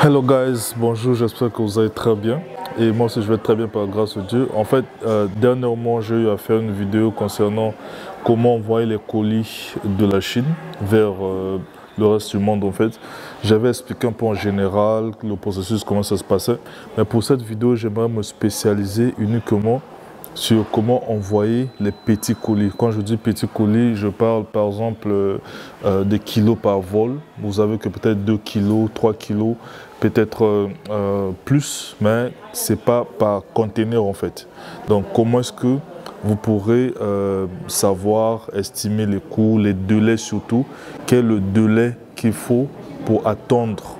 Hello guys, bonjour, j'espère que vous allez très bien. Et moi aussi je vais très bien par grâce de Dieu. En fait, dernièrement j'ai eu à faire une vidéo concernant comment envoyer les colis de la Chine vers le reste du monde en fait. J'avais expliqué un peu en général le processus, comment ça se passait. Mais pour cette vidéo, j'aimerais me spécialiser uniquement sur comment envoyer les petits colis. Quand je dis petits colis, je parle par exemple des kilos par vol. Vous savez que peut-être 2 kilos, 3 kilos, peut-être plus, mais ce n'est pas par conteneur en fait. Donc comment est-ce que vous pourrez savoir estimer les coûts, les délais surtout, quel est le délai qu'il faut pour attendre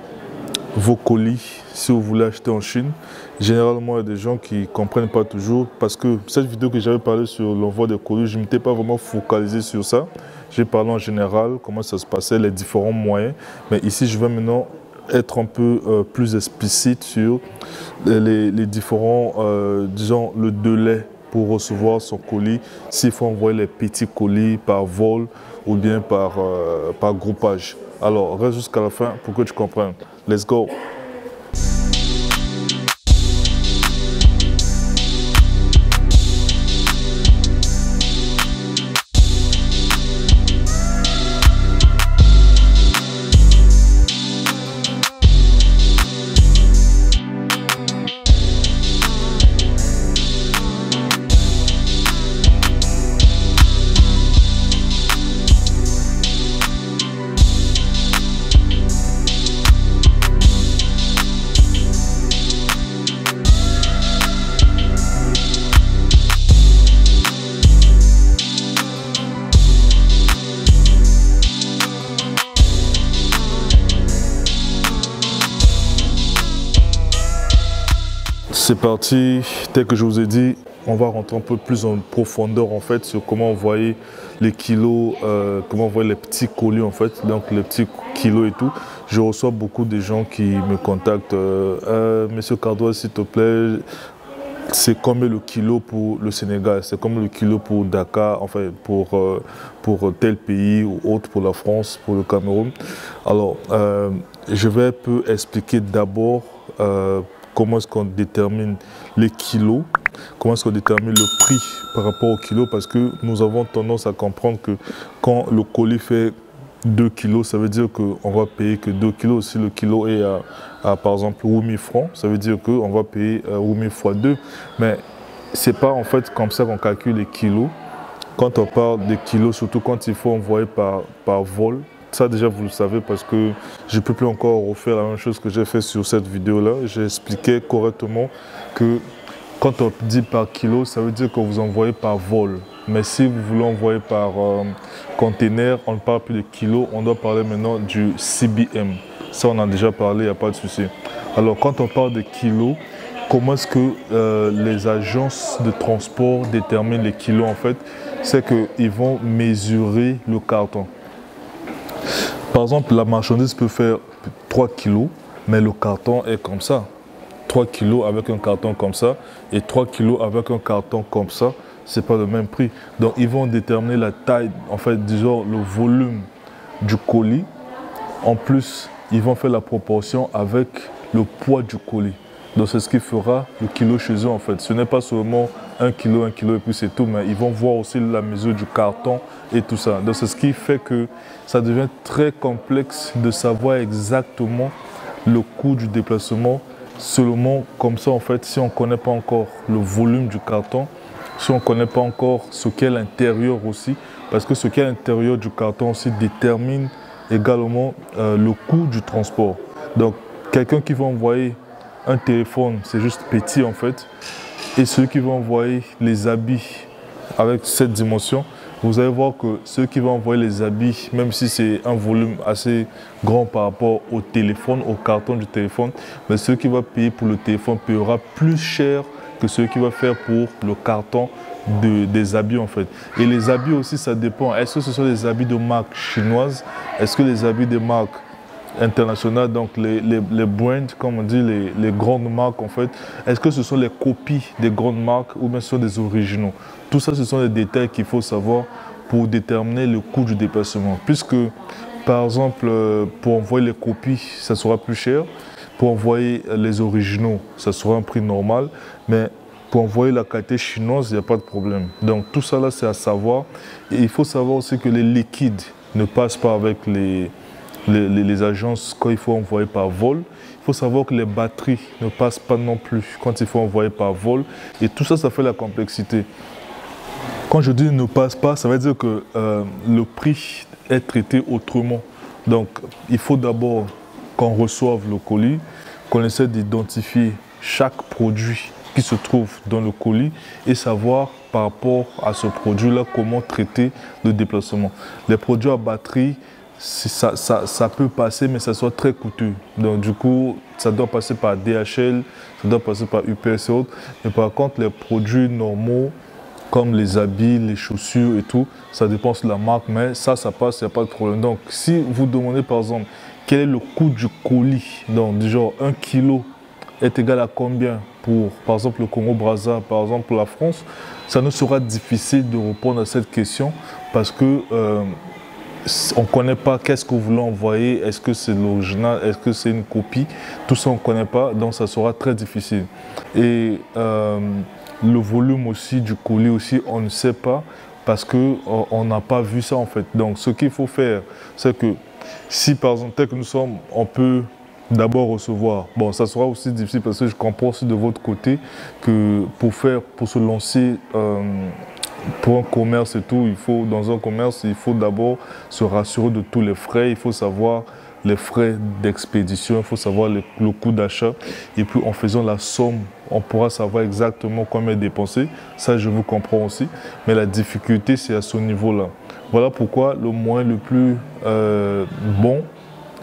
vos colis si vous voulez acheter en Chine. Généralement, il y a des gens qui ne comprennent pas toujours parce que cette vidéo que j'avais parlé sur l'envoi des colis, je ne m'étais pas vraiment focalisé sur ça. J'ai parlé en général, comment ça se passait, les différents moyens. Mais ici, je vais maintenant être un peu plus explicite sur les différents, disons, le délai pour recevoir son colis, s'il faut envoyer les petits colis par vol ou bien par groupage. Alors, reste jusqu'à la fin pour que tu comprennes. Let's go! C'est parti, tel que je vous ai dit, on va rentrer un peu plus en profondeur en fait sur comment envoyer les kilos, comment envoyer les petits colis en fait, donc les petits kilos et tout. Je reçois beaucoup de gens qui me contactent, Monsieur Cardois s'il te plaît, c'est combien le kilo pour le Sénégal, c'est combien le kilo pour Dakar, enfin pour tel pays ou autre, pour la France, pour le Cameroun. Alors, je vais un peu expliquer d'abord comment est-ce qu'on détermine les kilos, comment est-ce qu'on détermine le prix par rapport au kilo, parce que nous avons tendance à comprendre que quand le colis fait 2 kilos, ça veut dire qu'on va payer que 2 kilos. Si le kilo est à par exemple 8 000 francs, ça veut dire qu'on va payer 8 000 fois 2. Mais ce n'est pas en fait comme ça qu'on calcule les kilos. Quand on parle des kilos, surtout quand il faut envoyer par vol, ça déjà vous le savez parce que je ne peux plus encore refaire la même chose que j'ai fait sur cette vidéo-là. J'ai expliqué correctement que quand on dit par kilo, ça veut dire que vous envoyez par vol. Mais si vous voulez envoyer par conteneur, on ne parle plus de kilos, on doit parler maintenant du CBM. Ça, on en a déjà parlé, il n'y a pas de souci. Alors, quand on parle de kilos, comment est-ce que les agences de transport déterminent les kilos en fait? C'est qu'ils vont mesurer le carton. Par exemple, la marchandise peut faire 3 kilos, mais le carton est comme ça. 3 kilos avec un carton comme ça et 3 kilos avec un carton comme ça, ce n'est pas le même prix. Donc, ils vont déterminer la taille, en fait, disons, le volume du colis. En plus, ils vont faire la proportion avec le poids du colis. Donc, c'est ce qui fera le kilo chez eux, en fait. Ce n'est pas seulement 1 kilo et puis c'est tout, mais ils vont voir aussi la mesure du carton et tout ça. Donc, c'est ce qui fait que ça devient très complexe de savoir exactement le coût du déplacement. Seulement comme ça, en fait, si on ne connaît pas encore le volume du carton, si on ne connaît pas encore ce qu'est l'intérieur aussi, parce que ce qu'est l'intérieur du carton aussi détermine également le coût du transport. Donc, quelqu'un qui va envoyer un téléphone, c'est juste petit en fait, et ceux qui vont envoyer les habits avec cette dimension, vous allez voir que ceux qui vont envoyer les habits, même si c'est un volume assez grand par rapport au téléphone, au carton du téléphone, mais ceux qui vont payer pour le téléphone paiera plus cher que ceux qui vont faire pour le carton des habits en fait. Et les habits aussi, ça dépend. Est-ce que ce sont des habits de marque chinoise? Est-ce que les habits de marque internationales, donc les brands, comme on dit, les grandes marques en fait, est-ce que ce sont les copies des grandes marques ou bien ce sont des originaux? Tout ça, ce sont des détails qu'il faut savoir pour déterminer le coût du déplacement. Puisque, par exemple, pour envoyer les copies, ça sera plus cher. pour envoyer les originaux, ça sera un prix normal, mais pour envoyer la qualité chinoise, il n'y a pas de problème. Donc tout ça là, c'est à savoir. Et il faut savoir aussi que les liquides ne passent pas avec les agences quand il faut envoyer par vol. Il faut savoir que les batteries ne passent pas non plus quand il faut envoyer par vol. Et tout ça, ça fait la complexité. Quand je dis ne passe pas, ça veut dire que le prix est traité autrement. Donc il faut d'abord qu'on reçoive le colis, qu'on essaie d'identifier chaque produit qui se trouve dans le colis et savoir par rapport à ce produit-là comment traiter le déplacement. Les produits à batterie, ça peut passer, mais ça soit très coûteux. Donc du coup, ça doit passer par DHL, ça doit passer par UPS et autres. Mais par contre, les produits normaux, comme les habits, les chaussures et tout, ça dépend de la marque, mais ça passe, il n'y a pas de problème. Donc si vous demandez par exemple, quel est le coût du colis, donc du genre 1 kg est égal à combien pour, par exemple, le Congo-Brazza, par exemple, pour la France, ça nous sera difficile de répondre à cette question parce que on ne connaît pas qu'est-ce que vous voulez envoyer, est-ce que c'est l'original, est-ce que c'est une copie, tout ça on ne connaît pas, donc ça sera très difficile. Et le volume aussi du colis aussi, on ne sait pas parce qu'on n'a pas vu ça en fait. Donc ce qu'il faut faire, c'est que si par exemple, tel que nous sommes, on peut d'abord recevoir. Bon, ça sera aussi difficile parce que je comprends aussi de votre côté que pour se lancer pour un commerce et tout, dans un commerce, il faut d'abord se rassurer de tous les frais, il faut savoir les frais d'expédition, il faut savoir le coût d'achat. Et puis en faisant la somme, on pourra savoir exactement combien dépenser. Ça, je vous comprends aussi. Mais la difficulté, c'est à ce niveau-là. Voilà pourquoi le moyen le plus bon,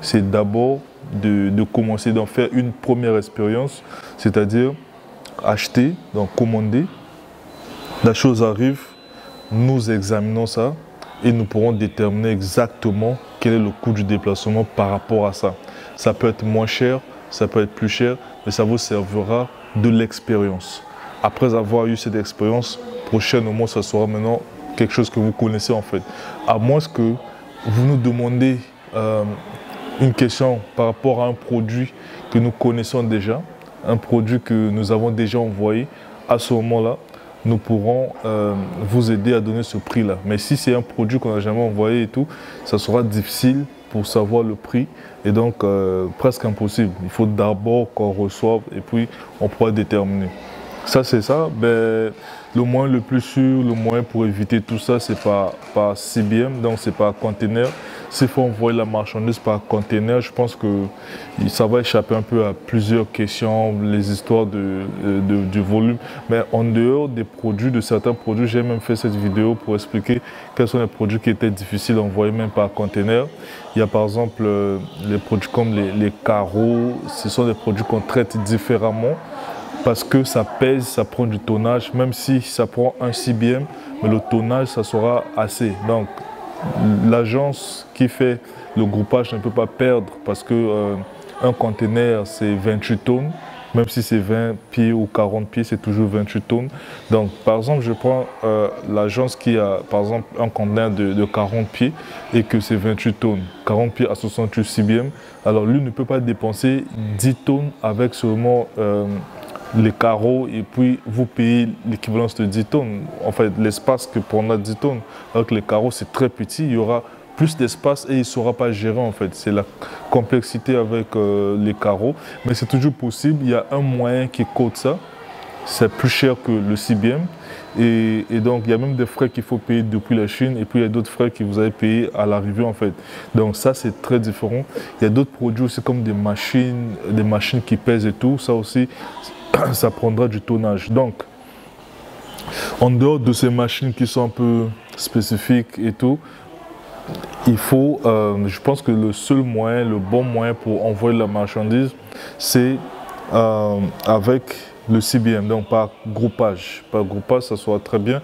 c'est d'abord de commencer d'en faire une première expérience, c'est-à-dire acheter, donc commander. La chose arrive, nous examinons ça et nous pourrons déterminer exactement quel est le coût du déplacement par rapport à ça. Ça peut être moins cher, ça peut être plus cher, mais ça vous servira de l'expérience. Après avoir eu cette expérience, prochainement, ça sera maintenant quelque chose que vous connaissez en fait. À moins que vous nous demandez une question par rapport à un produit que nous connaissons déjà, un produit que nous avons déjà envoyé, à ce moment-là, nous pourrons vous aider à donner ce prix-là. Mais si c'est un produit qu'on n'a jamais envoyé et tout, ça sera difficile pour savoir le prix et donc presque impossible. Il faut d'abord qu'on reçoive et puis on pourra déterminer. Ça, c'est ça. Ben, le moyen le plus sûr, le moyen pour éviter tout ça, c'est par CBM, donc c'est par conteneur. S'il faut envoyer la marchandise par conteneur, je pense que ça va échapper un peu à plusieurs questions, les histoires du volume. Mais en dehors des produits, de certains produits, j'ai même fait cette vidéo pour expliquer quels sont les produits qui étaient difficiles à envoyer même par conteneur. Il y a par exemple les produits comme les carreaux, ce sont des produits qu'on traite différemment. Parce que ça pèse, ça prend du tonnage, même si ça prend un CBM, mais le tonnage, ça sera assez. Donc, l'agence qui fait le groupage ne peut pas perdre parce que un conteneur, c'est 28 tonnes. Même si c'est 20 pieds ou 40 pieds, c'est toujours 28 tonnes. Donc, par exemple, je prends l'agence qui a, par exemple, un conteneur de 40 pieds et que c'est 28 tonnes. 40 pieds à 68 CBM. Alors, lui ne peut pas dépenser 10 tonnes avec seulement les carreaux et puis vous payez l'équivalence de 10 tonnes. En fait, l'espace que pour on a 10 tonnes, alors que les carreaux c'est très petit, il y aura plus d'espace et il ne saura pas gérer en fait. C'est la complexité avec les carreaux. Mais c'est toujours possible, il y a un moyen qui cote ça. C'est plus cher que le CBM. Et donc, il y a même des frais qu'il faut payer depuis la Chine et puis il y a d'autres frais que vous avez payés à l'arrivée en fait. Donc ça, c'est très différent. Il y a d'autres produits aussi comme des machines qui pèsent et tout. Ça aussi, ça prendra du tonnage. Donc, en dehors de ces machines qui sont un peu spécifiques et tout, il faut, je pense que le seul moyen, le bon moyen pour envoyer la marchandise, c'est avec le CBM, donc par groupage. Par groupage, ça sera très bien.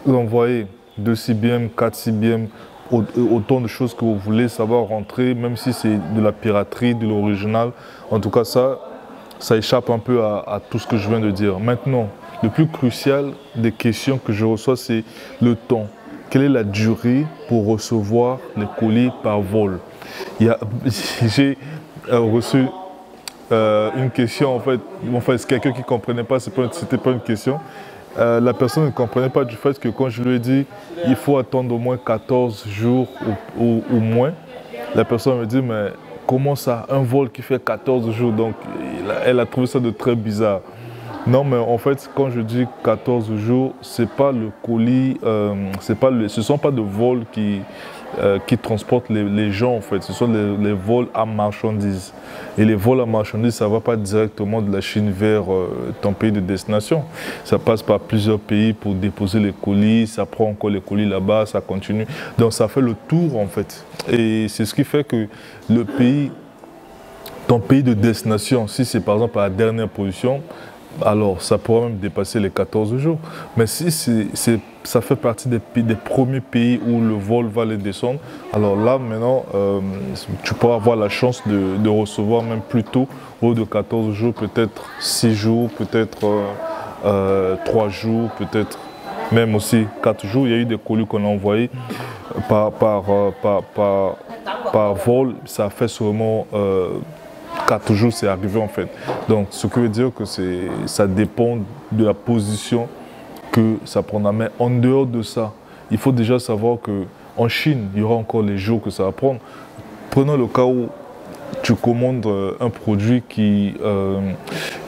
Vous envoyez 2 CBM, 4 CBM, autant de choses que vous voulez, ça va rentrer, même si c'est de la piraterie, de l'original. En tout cas, ça échappe un peu à tout ce que je viens de dire. Maintenant, le plus crucial des questions que je reçois, c'est le temps. Quelle est la durée pour recevoir les colis par vol? J'ai reçu une question en fait. Enfin, c'est quelqu'un qui ne comprenait pas, c'était pas une question. La personne ne comprenait pas du fait que quand je lui ai dit il faut attendre au moins 14 jours ou moins, la personne me dit mais comment ça, un vol qui fait 14 jours, donc elle a trouvé ça de très bizarre. Non, mais en fait, quand je dis 14 jours, c'est pas le colis, ce ne sont pas de vols qui transportent les gens, en fait. Ce sont les vols à marchandises. Et les vols à marchandises, ça ne va pas directement de la Chine vers ton pays de destination. Ça passe par plusieurs pays pour déposer les colis, ça prend encore les colis là-bas, ça continue. Donc ça fait le tour, en fait. Et c'est ce qui fait que le pays, ton pays de destination, si c'est par exemple à la dernière position, alors ça pourrait même dépasser les 14 jours. Mais si ça fait partie des premiers pays où le vol va les descendre, alors là maintenant, tu pourras avoir la chance de recevoir même plus tôt, au lieu de 14 jours, peut-être 6 jours, peut-être 3 jours, peut-être même aussi 4 jours. Il y a eu des colis qu'on a envoyés par vol, ça a fait seulement 4 jours, c'est arrivé en fait. Donc, ce qui veut dire que ça dépend de la position que ça prendra. Mais en dehors de ça, il faut déjà savoir qu'en Chine, il y aura encore les jours que ça va prendre. Prenons le cas où tu commandes un produit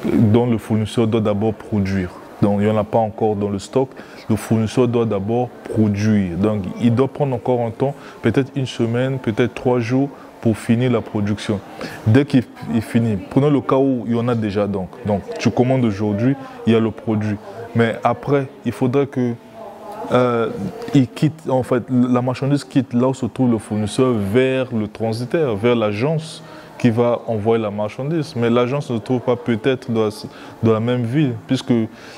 dont le fournisseur doit d'abord produire. Donc, il n'y en a pas encore dans le stock. Le fournisseur doit d'abord produire. Donc, il doit prendre encore un temps, peut-être une semaine, peut-être 3 jours, pour finir la production. Dès qu'il finit, prenons le cas où il y en a déjà donc tu commandes aujourd'hui, il y a le produit. Mais après, il faudrait que il quitte, en fait, la marchandise quitte là où se trouve le fournisseur vers le transitaire, vers l'agence qui va envoyer la marchandise. Mais l'agence ne se trouve pas peut-être dans la même ville, puisque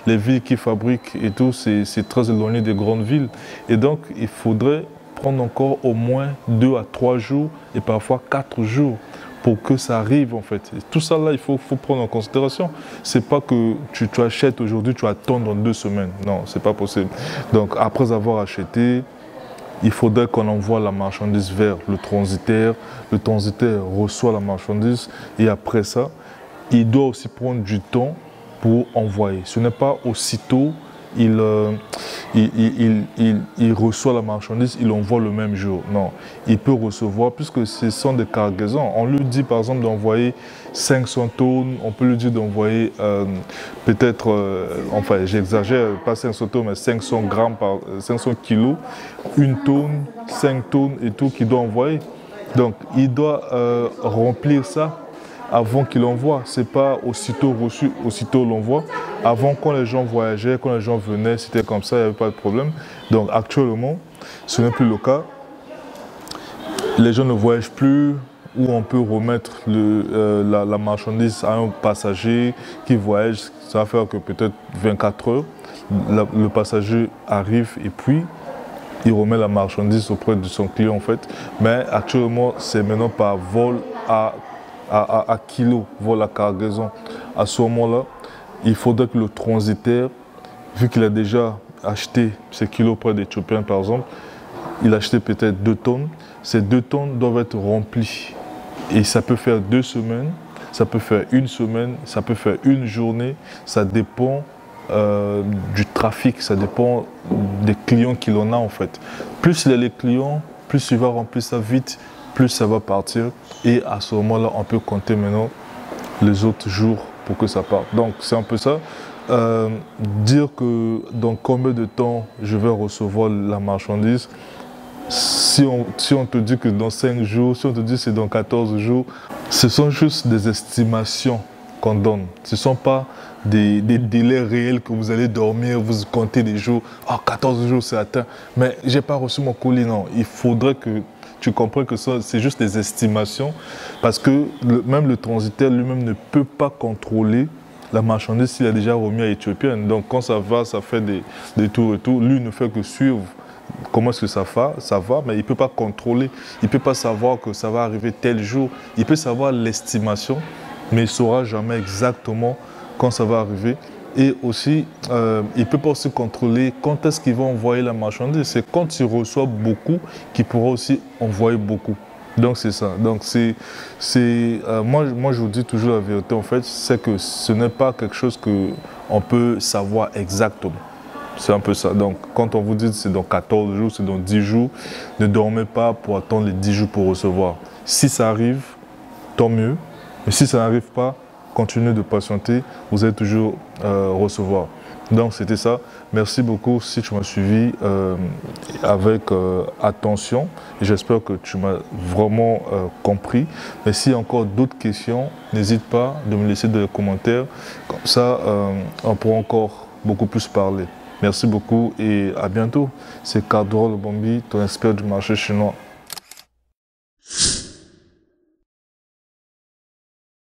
les villes qui fabriquent et tout, c'est très éloigné des grandes villes. Et donc, il faudrait prendre encore au moins 2 à 3 jours et parfois 4 jours pour que ça arrive en fait. Et tout ça là, il faut prendre en considération. C'est pas que tu achètes aujourd'hui, tu attends dans 2 semaines. Non, c'est pas possible. Donc après avoir acheté, il faudrait qu'on envoie la marchandise vers le transitaire. Le transitaire reçoit la marchandise et après ça, il doit aussi prendre du temps pour envoyer. Ce n'est pas aussitôt il reçoit la marchandise, il envoie le même jour. Non, il peut recevoir, puisque ce sont des cargaisons. On lui dit par exemple d'envoyer 500 tonnes, on peut lui dire d'envoyer peut-être, enfin j'exagère, pas 500 tonnes, mais 500 grammes, 500 kilos, 1 tonne, 5 tonnes et tout qu'il doit envoyer. Donc il doit remplir ça avant qu'il envoie. Ce n'est pas aussitôt reçu, aussitôt l'envoi. Avant, quand les gens voyageaient, quand les gens venaient, c'était comme ça, il n'y avait pas de problème. Donc actuellement, ce n'est plus le cas. Les gens ne voyagent plus, où on peut remettre la marchandise à un passager qui voyage. Ça va faire que peut-être 24 heures, le passager arrive et puis il remet la marchandise auprès de son client en fait. Mais actuellement, c'est maintenant par vol à kilo, vol à cargaison. À ce moment-là, il faudrait que le transitaire, vu qu'il a déjà acheté ses kilos auprès d'Éthiopiens par exemple, il a acheté peut-être 2 tonnes. Ces 2 tonnes doivent être remplies. Et ça peut faire 2 semaines, ça peut faire 1 semaine, ça peut faire 1 journée. Ça dépend du trafic, ça dépend des clients qu'il en a en fait. Plus il a les clients, plus il va remplir ça vite, plus ça va partir. Et à ce moment-là, on peut compter maintenant les autres jours pour que ça parte. Donc c'est un peu ça. Dire que dans combien de temps je vais recevoir la marchandise, si on te dit que dans 5 jours, si on te dit que c'est dans 14 jours, ce sont juste des estimations qu'on donne. Ce ne sont pas des délais réels que vous allez dormir, vous comptez des jours. Ah, 14 jours c'est atteint, mais je n'ai pas reçu mon colis. Non, il faudrait que tu comprends que c'est juste des estimations parce que même le transitaire lui-même ne peut pas contrôler la marchandise s'il a déjà remis à Éthiopienne. Donc quand ça va, ça fait des tours et tout. Lui ne fait que suivre comment est-ce que ça va, mais il ne peut pas contrôler. Il ne peut pas savoir que ça va arriver tel jour. Il peut savoir l'estimation, mais il ne saura jamais exactement quand ça va arriver. Et aussi, il ne peut pas aussi contrôler quand est-ce qu'il va envoyer la marchandise. C'est quand il reçoit beaucoup qu'il pourra aussi envoyer beaucoup. Donc c'est ça. Donc moi je vous dis toujours la vérité en fait, c'est que ce n'est pas quelque chose que on peut savoir exactement. C'est un peu ça. Donc quand on vous dit c'est dans 14 jours, c'est dans 10 jours, ne dormez pas pour attendre les 10 jours pour recevoir. Si ça arrive, tant mieux. Mais si ça n'arrive pas, continuez de patienter, vous allez toujours recevoir. Donc c'était ça. Merci beaucoup si tu m'as suivi avec attention. J'espère que tu m'as vraiment compris. Mais s'il y a encore d'autres questions, n'hésite pas de me laisser dans les commentaires. Comme ça, on pourra encore beaucoup plus parler. Merci beaucoup et à bientôt. C'est Cardrol Bombi, ton expert du marché chinois.